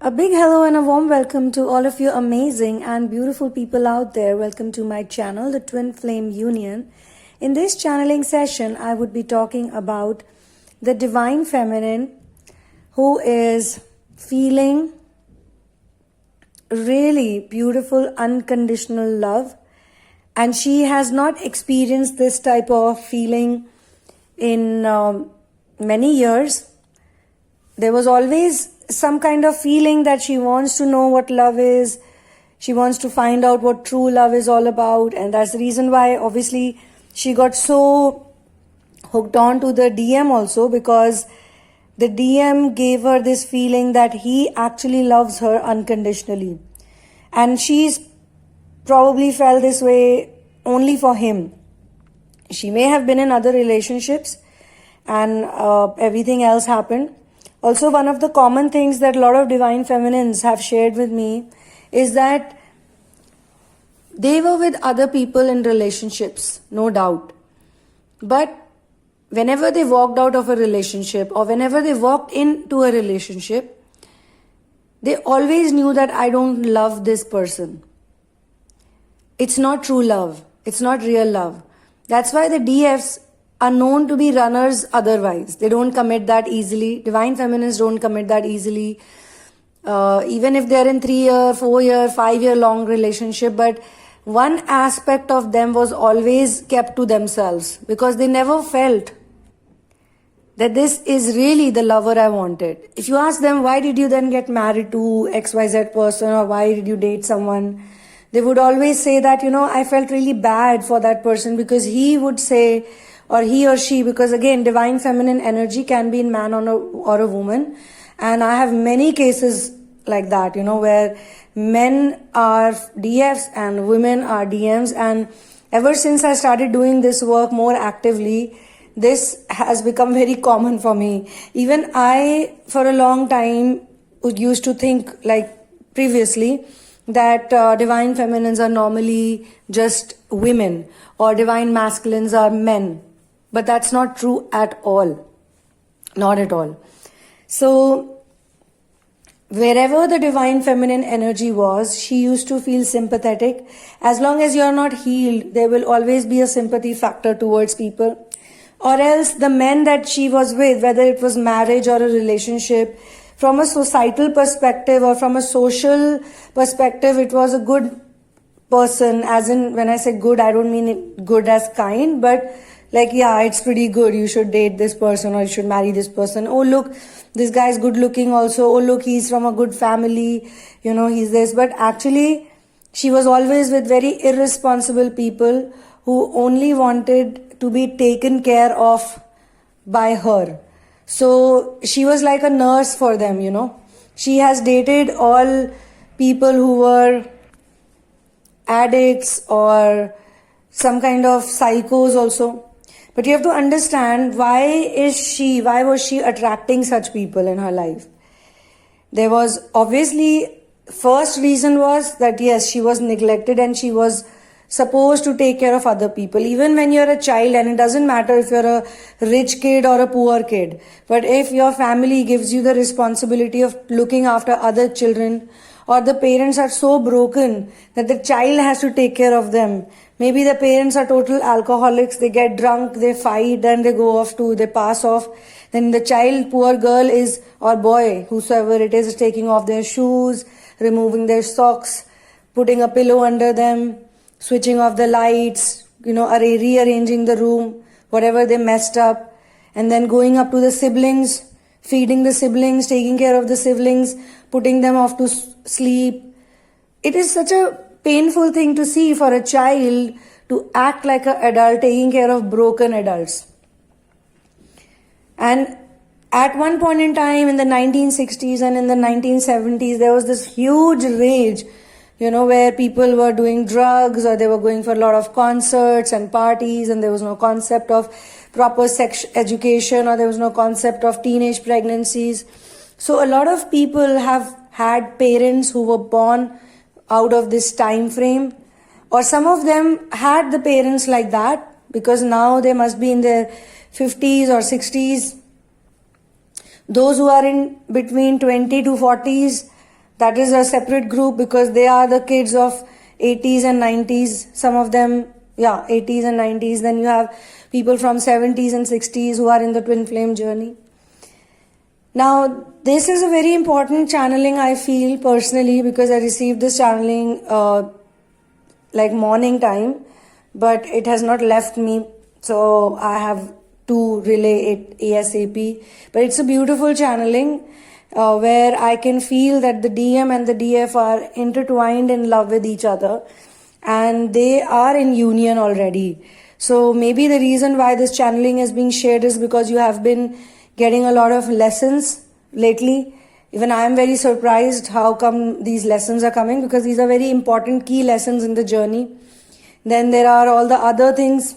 A big hello and a warm welcome to all of you amazing and beautiful people out there. Welcome to my channel, the Twinflame Union. In this channeling session, I would be talking about the Divine Feminine who is feeling really beautiful unconditional love, and she has not experienced this type of feeling in many years. There was always some kind of feeling that she wants to know what love is. She wants to find out what true love is all about, and that's the reason why obviously she got so hooked on to the DM also, because the DM gave her this feeling that he actually loves her unconditionally, and she's probably felt this way only for him. She may have been in other relationships and everything else happened. Also, one of the common things that a lot of Divine Feminines have shared with me is that they were with other people in relationships, no doubt. But whenever they walked out of a relationship or whenever they walked into a relationship, they always knew that I don't love this person. It's not true love. It's not real love. That's why the DFs are known to be runners otherwise. They don't commit that easily. Divine Feminines don't commit that easily. Even if they're in 3-year, 4-year, 5-year long relationship, but one aspect of them was always kept to themselves because they never felt that this is really the lover I wanted. If you ask them, why did you then get married to XYZ person, or why did you date someone? They would always say that, I felt really bad for that person because he would say, or he or she, because again, Divine Feminine energy can be in man or a woman. And I have many cases like that, where men are DFs and women are DMs. And ever since I started doing this work more actively, this has become very common for me. Even I, for a long time, used to think, like previously, that Divine Feminines are normally just women or Divine Masculines are men. But that's not true at all. Not at all. So, wherever the Divine Feminine energy was, she used to feel sympathetic. As long as you're not healed, there will always be a sympathy factor towards people. Or else the men that she was with, whether it was marriage or a relationship, from a societal perspective or from a social perspective, it was a good person. As in, when I say good, I don't mean it good as kind, but like, yeah, it's pretty good. You should date this person or you should marry this person. Oh, look, this guy's good looking also. Oh, look, he's from a good family. He's this. But actually, she was always with very irresponsible people who only wanted to be taken care of by her. So she was like a nurse for them, She has dated all people who were addicts or some kind of psychos also. But you have to understand, why was she attracting such people in her life? There was obviously, first reason was that yes, she was neglected and she was supposed to take care of other people. Even when you're a child, and it doesn't matter if you're a rich kid or a poor kid, but if your family gives you the responsibility of looking after other children, or the parents are so broken that the child has to take care of them. Maybe the parents are total alcoholics, they get drunk, they fight, then they pass off. Then the child, poor girl or boy, whosoever it is taking off their shoes, removing their socks, putting a pillow under them, switching off the lights, rearranging the room, whatever they messed up, and then going up to the siblings, feeding the siblings, taking care of the siblings, putting them off to sleep. It is such a painful thing to see for a child to act like an adult taking care of broken adults. And at one point in time in the 1960s and in the 1970s, there was this huge rage, where people were doing drugs or they were going for a lot of concerts and parties, and there was no concept of proper sex education, or there was no concept of teenage pregnancies. So a lot of people have had parents who were born out of this time frame, or some of them had the parents like that because now they must be in their 50s or 60s. Those who are in between 20 to 40s That is a separate group because they are the kids of 80s and 90s. Some of them, 80s and 90s. Then you have people from 70s and 60s who are in the twin flame journey. Now, this is a very important channeling, I feel personally, because I received this channeling like morning time, but it has not left me, so I have to relay it ASAP. But it's a beautiful channeling where I can feel that the DM and the DF are intertwined in love with each other, and they are in union already. So maybe the reason why this channeling is being shared is because you have been getting a lot of lessons lately. Even I am very surprised how come these lessons are coming, because these are very important key lessons in the journey. Then there are all the other things.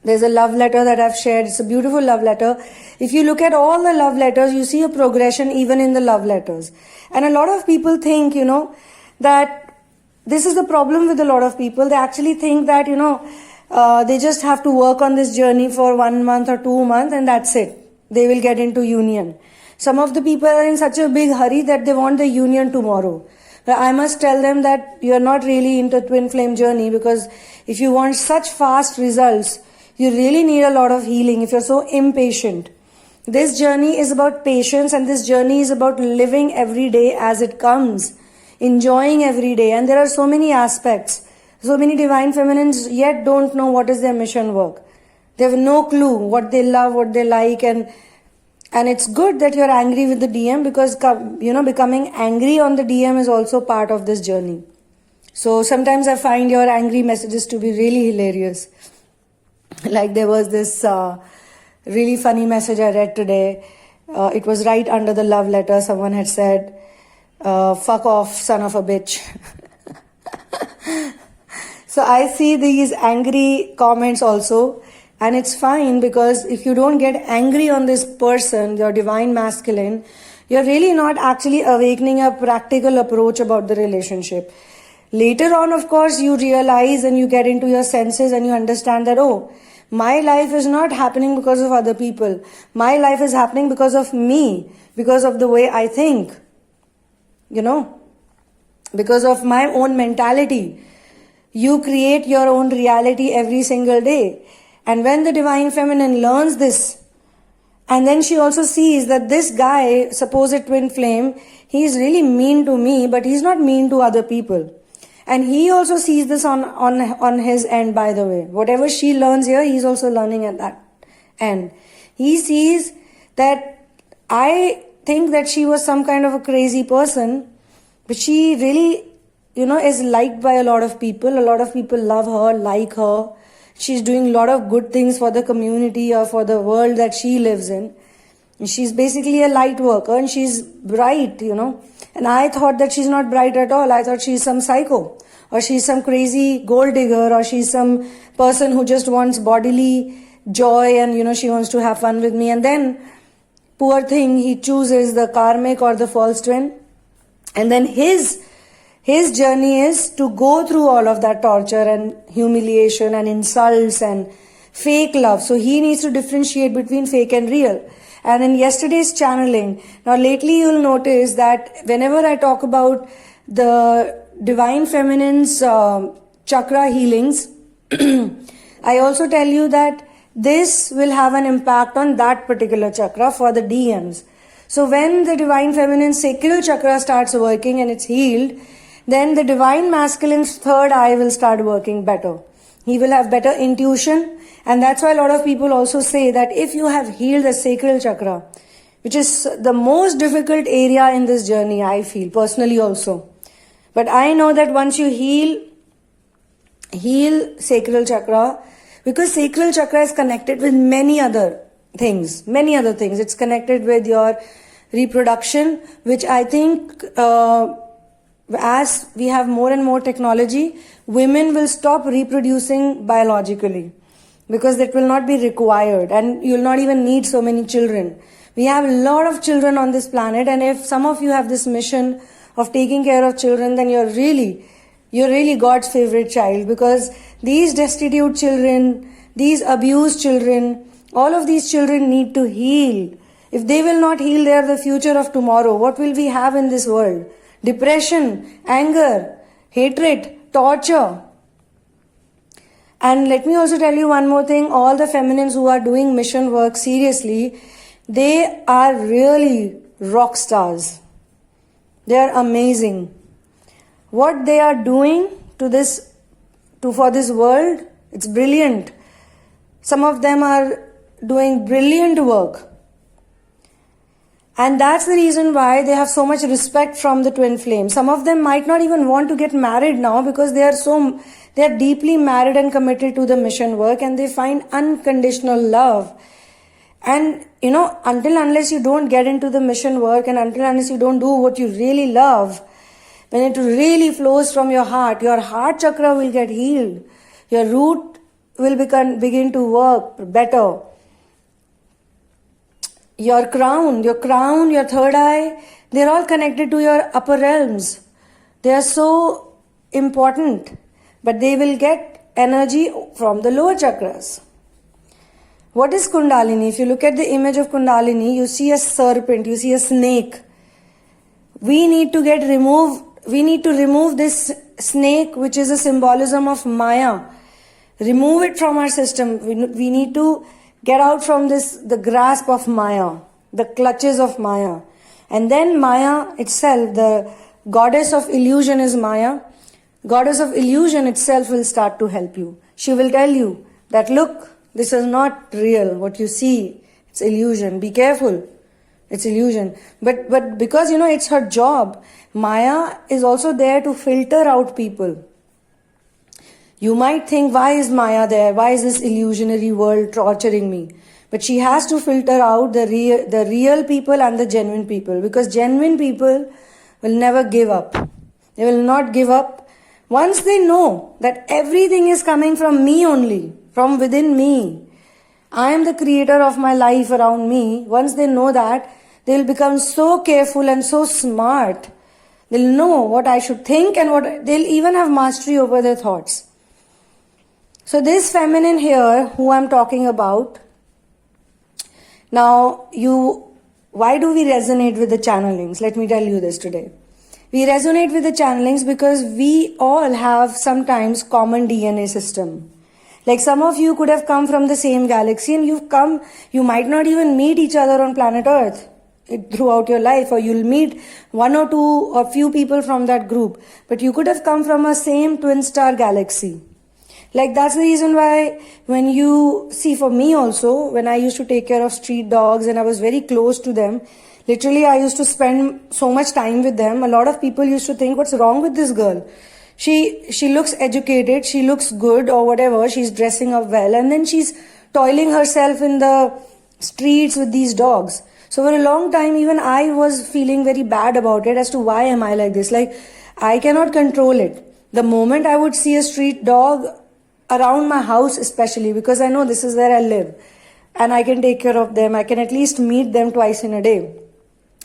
There's a love letter that I've shared. It's a beautiful love letter. If you look at all the love letters, you see a progression even in the love letters. And a lot of people think, that this is the problem with a lot of people. They actually think that, they just have to work on this journey for 1 month or 2 months and that's it. They will get into union. Some of the people are in such a big hurry that they want the union tomorrow. But I must tell them that you're not really into twin flame journey, because if you want such fast results, you really need a lot of healing if you're so impatient. This journey is about patience, and this journey is about living every day as it comes, enjoying every day. And there are so many aspects. So many divine feminines yet don't know what is their mission work. They have no clue what they love, what they like, and it's good that you're angry with the DM, because becoming angry on the DM is also part of this journey. So sometimes I find your angry messages to be really hilarious. Like there was this really funny message I read today. It was right under the love letter. Someone had said, "Fuck off, son of a bitch." So I see these angry comments also. And it's fine, because if you don't get angry on this person, your divine masculine, you're really not actually awakening a practical approach about the relationship. Later on, of course, you realize and you get into your senses and you understand that, oh, my life is not happening because of other people. My life is happening because of me, because of the way I think, because of my own mentality. You create your own reality every single day. And when the divine feminine learns this, and then she also sees that this guy, supposed twin flame, he is really mean to me, but he's not mean to other people. And he also sees this on his end, by the way. Whatever she learns here, he's also learning at that end. He sees that I think that she was some kind of a crazy person, but she really, is liked by a lot of people. A lot of people love her, like her. She's doing a lot of good things for the community or for the world that she lives in. She's basically a light worker and she's bright, And I thought that she's not bright at all. I thought she's some psycho, or she's some crazy gold digger, or she's some person who just wants bodily joy and, she wants to have fun with me. And then, poor thing, he chooses the karmic or the false twin. And then his journey is to go through all of that torture and humiliation and insults and fake love. So he needs to differentiate between fake and real. And in yesterday's channeling, now lately you'll notice that whenever I talk about the divine feminine's chakra healings, I also tell you that this will have an impact on that particular chakra for the DMs. So when the divine feminine's sacral chakra starts working and it's healed, then the divine masculine's third eye will start working better. He will have better intuition, and that's why a lot of people also say that if you have healed the sacral chakra, which is the most difficult area in this journey, I feel, personally also. But I know that once you heal sacral chakra, because sacral chakra is connected with many other things. It's connected with your reproduction, which I think as we have more and more technology, women will stop reproducing biologically, because that will not be required and you will not even need so many children. We have a lot of children on this planet, and if some of you have this mission of taking care of children, then you're really God's favorite child, because these destitute children, these abused children, all of these children need to heal. If they will not heal, they are the future of tomorrow. What will we have in this world? depression, anger, hatred, torture. And let me also tell you one more thing. All the feminines who are doing mission work seriously, they are really rock stars. They are amazing. What they are doing for this world, it's brilliant. Some of them are doing brilliant work. And that's the reason why they have so much respect from the twin flame. Some of them might not even want to get married now because they are deeply married and committed to the mission work, and they find unconditional love. And until unless you don't get into the mission work, and until unless you don't do what you really love, when it really flows from your heart chakra will get healed. Your root will begin to work better. Your crown, your third eye, they're all connected to your upper realms. They are so important, but they will get energy from the lower chakras. What is Kundalini? If you look at the image of Kundalini, you see a serpent, you see a snake. We need to remove this snake, which is a symbolism of Maya. Remove it from our system. We need to get out from the grasp of Maya, the clutches of Maya. And then Maya itself, the goddess of illusion is Maya. Goddess of illusion itself will start to help you. She will tell you that, look, this is not real. What you see, it's illusion. Be careful. It's illusion. But because, it's her job, Maya is also there to filter out people. You might think, why is Maya there? Why is this illusionary world torturing me? But she has to filter out the real people and the genuine people, because genuine people will never give up. They will not give up. Once they know that everything is coming from me only, from within me, I am the creator of my life around me. Once they know that, they will become so careful and so smart. They'll know what I should think, and they'll even have mastery over their thoughts. So this feminine here, who I'm talking about, now why do we resonate with the channelings? Let me tell you this today. We resonate with the channelings because we all have sometimes common DNA system. Like some of you could have come from the same galaxy, and you might not even meet each other on planet Earth throughout your life, or you'll meet one or two or few people from that group, but you could have come from a same twin star galaxy. Like that's the reason why when you see, for me also, when I used to take care of street dogs and I was very close to them, literally I used to spend so much time with them. A lot of people used to think, what's wrong with this girl? She looks educated, she looks good or whatever, she's dressing up well, and then she's toiling herself in the streets with these dogs. So for a long time, even I was feeling very bad about it, as to why am I like this? Like, I cannot control it. The moment I would see a street dog around my house, especially because I know this is where I live and I can take care of them, I can at least meet them twice in a day,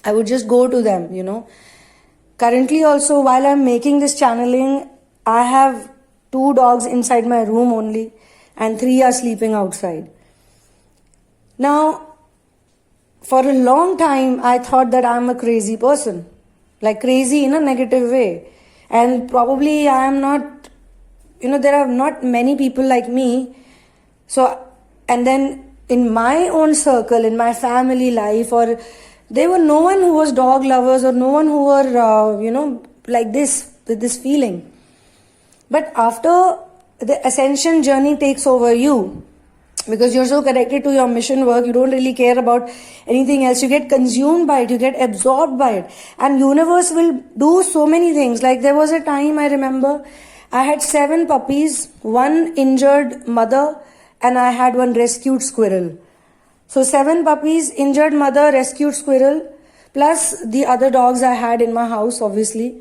I would just go to them, Currently also, while I'm making this channeling, I have 2 dogs inside my room only, and 3 are sleeping outside. Now, for a long time, I thought that I'm a crazy person, like crazy in a negative way. And probably I am not, there are not many people like me. So, and then in my own circle, in my family life, or there were no one who was dog lovers, or no one who were, like this, with this feeling. But after the ascension journey takes over you, because you're so connected to your mission work, you don't really care about anything else. You get consumed by it, you get absorbed by it. And universe will do so many things. Like there was a time, I remember, I had 7 puppies, 1 injured mother, and I had 1 rescued squirrel. So 7 puppies, injured mother, rescued squirrel, plus the other dogs I had in my house, obviously.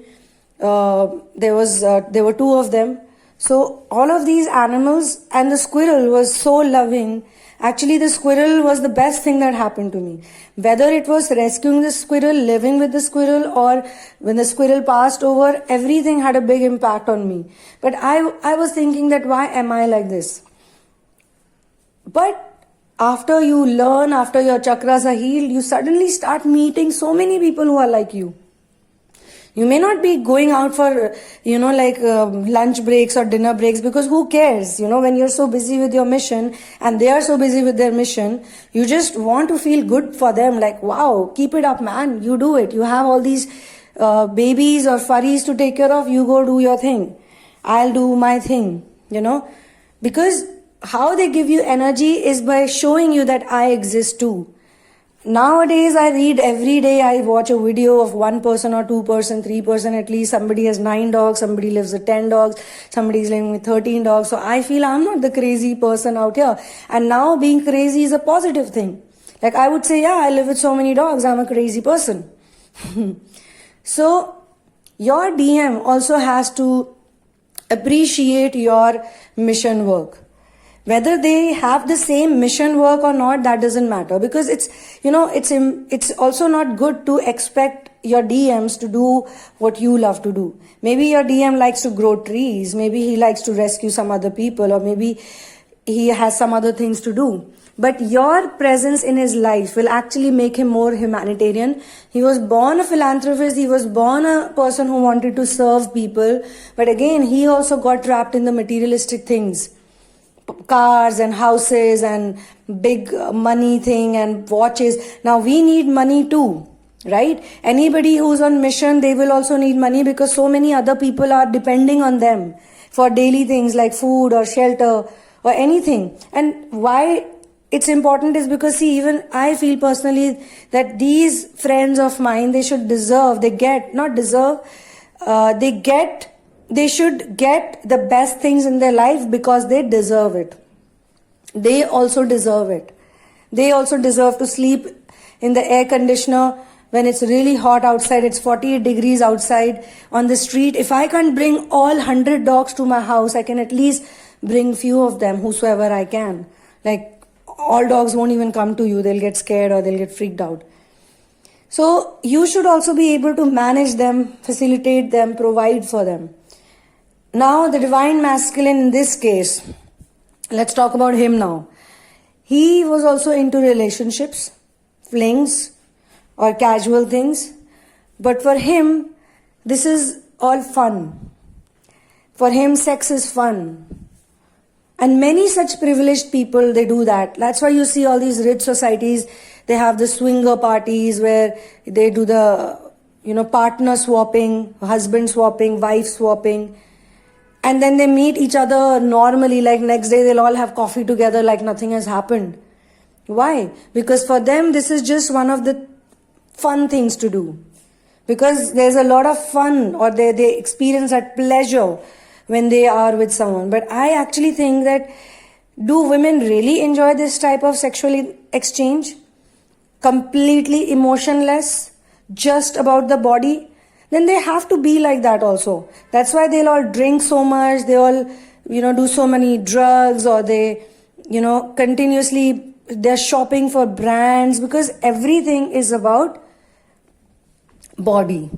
There were 2 of them. So all of these animals, and the squirrel was so loving. Actually, the squirrel was the best thing that happened to me. Whether it was rescuing the squirrel, living with the squirrel, or when the squirrel passed over, everything had a big impact on me. But I was thinking that why am I like this? But after you learn, after your chakras are healed, you suddenly start meeting so many people who are like you. You may not be going out for, lunch breaks or dinner breaks, because who cares? When you're so busy with your mission and they are so busy with their mission, you just want to feel good for them. Like, wow, keep it up, man. You do it. You have all these babies or furries to take care of. You go do your thing. I'll do my thing, because how they give you energy is by showing you that I exist too. Nowadays, I read every day, I watch a video of 1 person or 2 person, 3 person at least. Somebody has 9 dogs, somebody lives with 10 dogs, somebody is living with 13 dogs. So I feel I'm not the crazy person out here. And now being crazy is a positive thing. Like I would say, yeah, I live with so many dogs, I'm a crazy person. So your DM also has to appreciate your mission work. Whether they have the same mission work or not, that doesn't matter, because it's also not good to expect your DMs to do what you love to do. Maybe your DM likes to grow trees, maybe he likes to rescue some other people, or maybe he has some other things to do. But your presence in his life will actually make him more humanitarian. He was born a philanthropist, he was born a person who wanted to serve people, but again, he also got trapped in the materialistic things. Cars and houses and big money thing and watches. Now we need money too, right? Anybody who's on mission, they will also need money, because so many other people are depending on them for daily things like food or shelter or anything. And why it's important is because, see, even I feel personally that these friends of mine, they should deserve, they should get the best things in their life because they deserve it. They also deserve it. They also deserve to sleep in the air conditioner when it's really hot outside, it's 48 degrees outside on the street. If I can't bring all 100 dogs to my house, I can at least bring few of them, whosoever I can. Like, all dogs won't even come to you. They'll get scared or they'll get freaked out. So you should also be able to manage them, facilitate them, provide for them. Now, the divine masculine in this case, let's talk about him now. He was also into relationships, flings, or casual things. But for him, this is all fun. For him, sex is fun. And many such privileged people, they do that. That's why you see all these rich societies, they have the swinger parties where they do the, partner swapping, husband swapping, wife swapping. And then they meet each other normally, like next day they'll all have coffee together like nothing has happened. Why? Because for them, this is just one of the fun things to do. Because there's a lot of fun, or they experience that pleasure when they are with someone. But I actually think that, do women really enjoy this type of sexual exchange? Completely emotionless, just about the body? Then they have to be like that also. That's why they'll all drink so much, they all, do so many drugs, or they, continuously, they're shopping for brands, because everything is about body.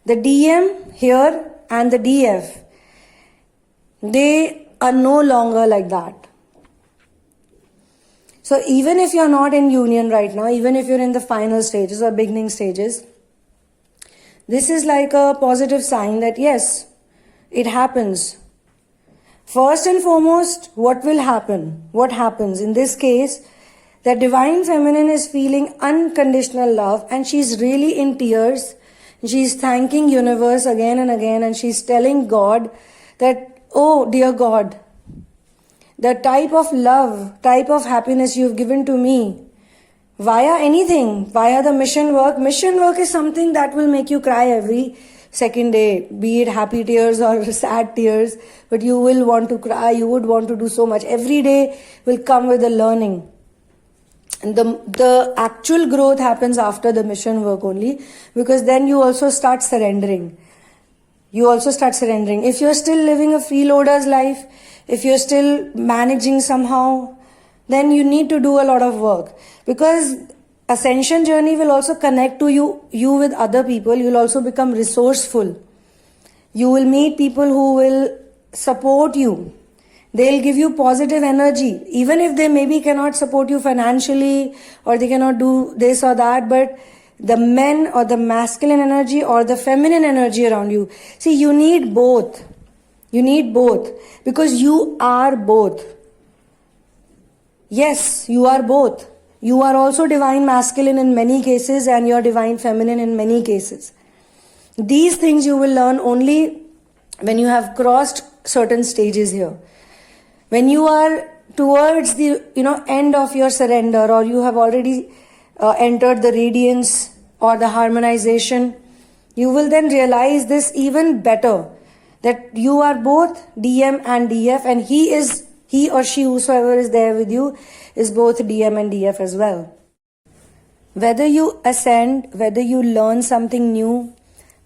The DM here and the DF, they are no longer like that. So even if you're not in union right now, even if you're in the final stages or beginning stages, this is like a positive sign that yes, it happens. First and foremost, what will happen? What happens? In this case, the divine feminine is feeling unconditional love, and she's really in tears. She's thanking universe again and again, and she's telling God that, oh dear God, the type of love, type of happiness you've given to me, via anything, via the mission work. Mission work is something that will make you cry every second day, be it happy tears or sad tears, but you will want to cry, you would want to do so much. Every day will come with a learning. And the actual growth happens after the mission work only, because then you also start surrendering. If you're still living a freeloader's life, if you're still managing somehow, then you need to do a lot of work, because ascension journey will also connect to you with other people. You'll also become resourceful. You will meet people who will support you. They'll give you positive energy, even if they maybe cannot support you financially, or they cannot do this or that, but the men or the masculine energy or the feminine energy around you. See, you need both. You need both because you are both. Yes, you are both. You are also divine masculine in many cases and you are divine feminine in many cases. These things you will learn only when you have crossed certain stages here. When you are towards the end of your surrender, or you have already entered the radiance or the harmonization, you will then realize this even better, that you are both DM and DF, and he or she, whosoever is there with you, is both DM and DF as well. Whether you ascend, whether you learn something new,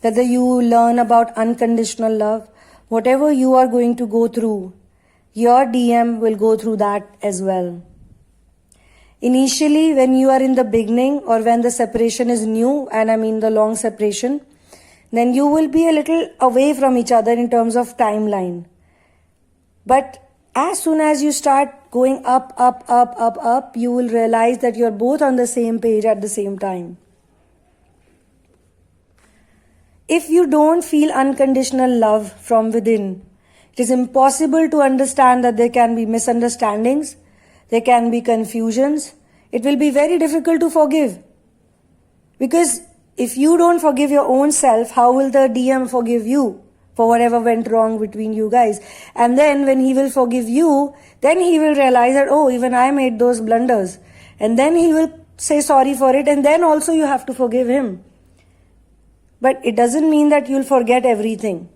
whether you learn about unconditional love, whatever you are going to go through, your DM will go through that as well. Initially, when you are in the beginning or when the separation is new, and I mean the long separation, then you will be a little away from each other in terms of timeline. But as soon as you start going up, you will realize that you're both on the same page at the same time. If you don't feel unconditional love from within, it is impossible to understand that there can be misunderstandings, there can be confusions. It will be very difficult to forgive. Because if you don't forgive your own self, how will the DM forgive you for whatever went wrong between you guys? And then when he will forgive you, then he will realize that, oh, even I made those blunders. And then he will say sorry for it, and then also you have to forgive him. But it doesn't mean that you'll forget everything.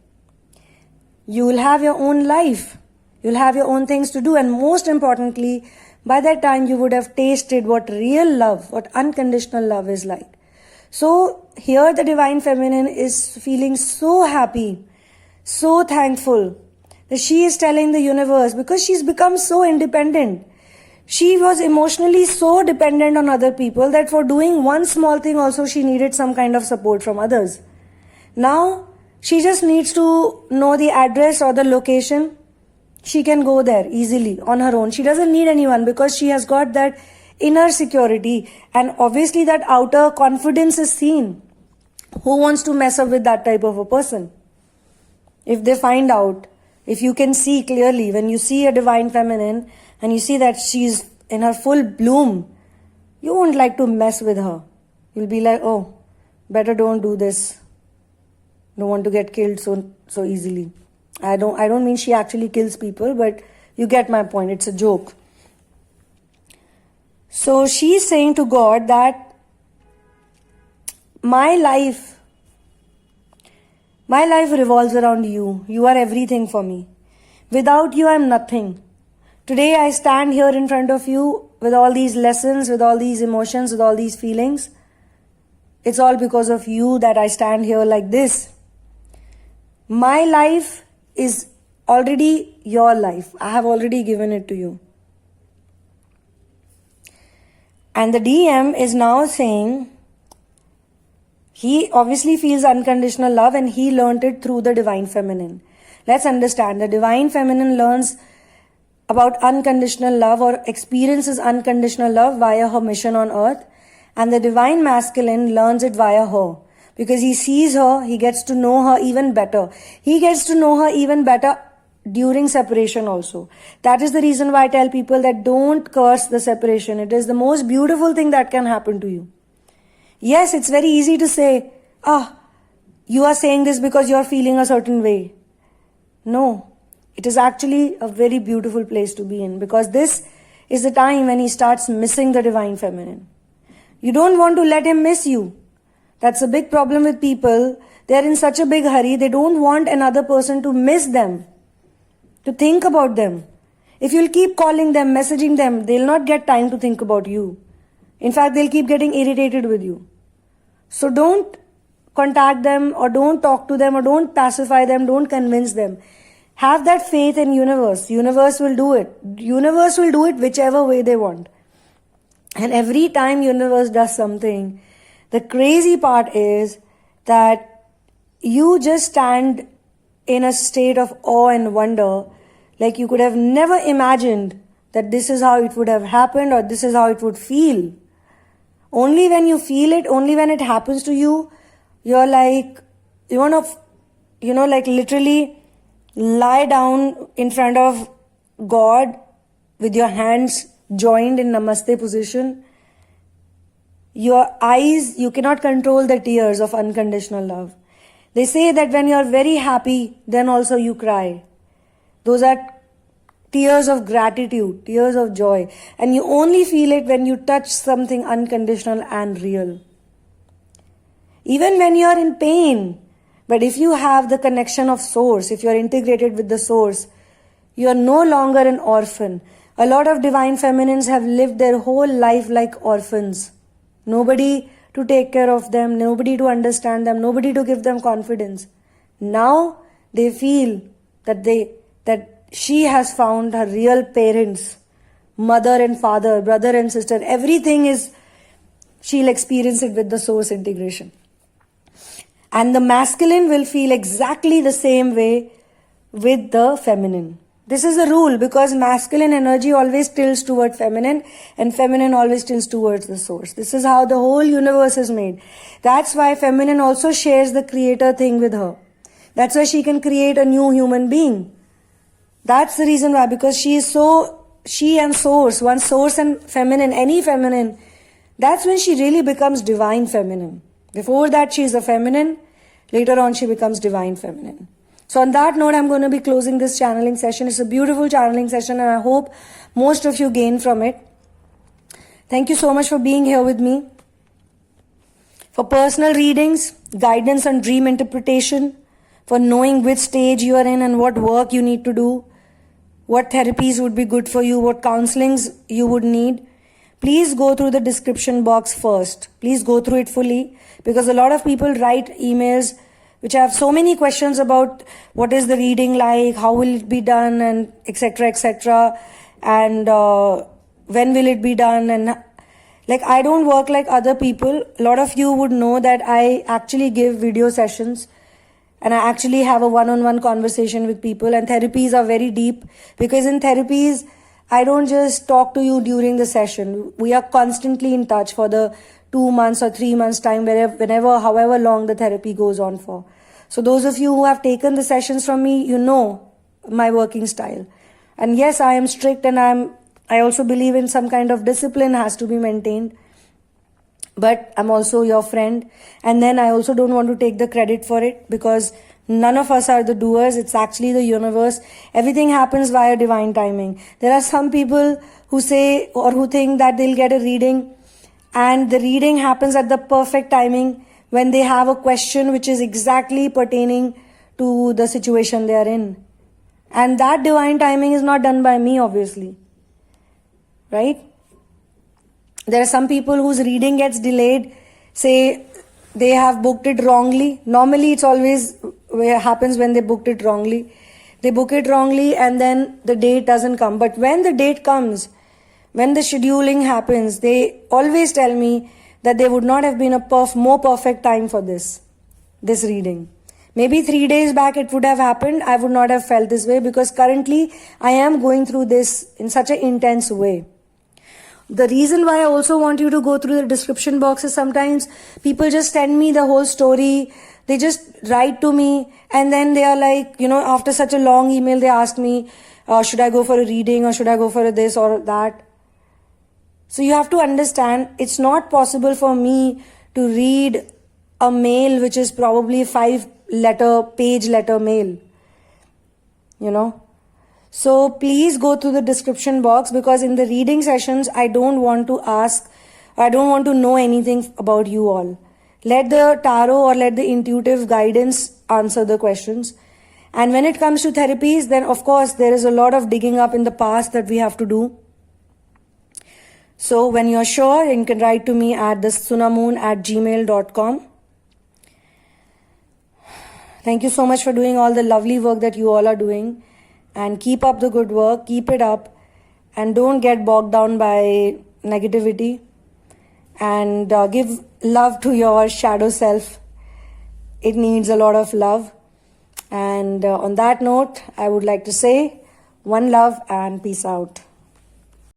You will have your own life. You'll have your own things to do. And most importantly, by that time you would have tasted what real love, what unconditional love is like. So here the Divine Feminine is feeling so happy, so thankful that she is telling the universe, because she's become so independent. She was emotionally so dependent on other people that for doing one small thing also she needed some kind of support from others. Now she just needs to know the address or the location. She can go there easily on her own. She doesn't need anyone because she has got that inner security, and obviously that outer confidence is seen. Who wants to mess up with that type of a person? If they find out, if you can see clearly, when you see a Divine Feminine and you see that she's in her full bloom, you won't like to mess with her. You'll be like, oh, better don't do this. Don't want to get killed so easily. I don't mean she actually kills people, but you get my point. It's a joke. So she's saying to God that my life revolves around you. You are everything for me. Without you, I'm nothing. Today I stand here in front of you with all these lessons, with all these emotions, with all these feelings. It's all because of you that I stand here like this. My life is already your life. I have already given it to you. And the DM is now saying, he obviously feels unconditional love and he learned it through the Divine Feminine. Let's understand, the Divine Feminine learns about unconditional love or experiences unconditional love via her mission on earth, and the Divine Masculine learns it via her. Because he sees her, he gets to know her even better. He gets to know her even better during separation also. That is the reason why I tell people that don't curse the separation. It is the most beautiful thing that can happen to you. Yes, it's very easy to say, you are saying this because you are feeling a certain way. No, it is actually a very beautiful place to be in, because this is the time when he starts missing the Divine Feminine. You don't want to let him miss you. That's a big problem with people. They're in such a big hurry. They don't want another person to miss them, to think about them. If you'll keep calling them, messaging them, they'll not get time to think about you. In fact, they'll keep getting irritated with you. So don't contact them, or don't talk to them, or don't pacify them, don't convince them. Have that faith in universe. Universe will do it. Universe will do it whichever way they want. And every time universe does something, the crazy part is that you just stand in a state of awe and wonder, like you could have never imagined that this is how it would have happened or this is how it would feel. Only when you feel it, only when it happens to you, you're like, you want to, like literally lie down in front of God with your hands joined in Namaste position. Your eyes, you cannot control the tears of unconditional love. They say that when you're very happy, then also you cry. Those are tears of gratitude, tears of joy. And you only feel it when you touch something unconditional and real. Even when you're in pain, but if you have the connection of source, if you're integrated with the source, you're no longer an orphan. A lot of divine feminines have lived their whole life like orphans. Nobody to take care of them, nobody to understand them, nobody to give them confidence. Now they feel that she has found her real parents, mother and father, brother and sister. Everything is, she'll experience it with the source integration. And the masculine will feel exactly the same way with the feminine. This is a rule, because masculine energy always tilts toward feminine and feminine always tilts towards the source. This is how the whole universe is made. That's why feminine also shares the creator thing with her. That's why she can create a new human being. That's the reason why, because she and source, one source and feminine, any feminine, that's when she really becomes divine feminine. Before that she is a feminine, later on she becomes divine feminine. So on that note, I'm going to be closing this channeling session. It's a beautiful channeling session and I hope most of you gain from it. Thank you so much for being here with me. For personal readings, guidance on dream interpretation, for knowing which stage you are in and what work you need to do, what therapies would be good for you, what counselings you would need, please go through the description box first. Please go through it fully, because a lot of people write emails which have so many questions about what is the reading like, how will it be done, and etc. And when will it be done. And like, I don't work like other people. A lot of you would know that I actually give video sessions and I actually have a one-on-one conversation with people, and therapies are very deep, because in therapies I don't just talk to you during the session. We are constantly in touch for the 2 months or 3 months time, whenever, however long the therapy goes on for. So those of you who have taken the sessions from me, you know my working style. And yes, I am strict, and I also believe in some kind of discipline has to be maintained. But I'm also your friend. And then I also don't want to take the credit for it, because none of us are the doers. It's actually the universe. Everything happens via divine timing. There are some people who say or who think that they'll get a reading, and the reading happens at the perfect timing when they have a question which is exactly pertaining to the situation they are in. And that divine timing is not done by me, obviously. Right? There are some people whose reading gets delayed, say they have booked it wrongly. Normally it's always happens when they booked it wrongly. They book it wrongly and then the date doesn't come. But when the date comes, when the scheduling happens, they always tell me that there would not have been a more perfect time for this reading. Maybe 3 days back it would have happened. I would not have felt this way, because currently I am going through this in such an intense way. The reason why I also want you to go through the description box is sometimes people just send me the whole story. They just write to me and then they are like, after such a long email, they ask me, should I go for a reading or should I go for a this or that? So you have to understand, it's not possible for me to read a mail which is probably 5-page letter mail, So please go through the description box, because in the reading sessions, I don't want to know anything about you all. Let the tarot or let the intuitive guidance answer the questions. And when it comes to therapies, then of course there is a lot of digging up in the past that we have to do. So when you're sure, you can write to me at sunamoon@gmail.com. Thank you so much for doing all the lovely work that you all are doing. And keep up the good work, keep it up, and don't get bogged down by negativity. And give love to your shadow self. It needs a lot of love. And on that note, I would like to say, one love and peace out.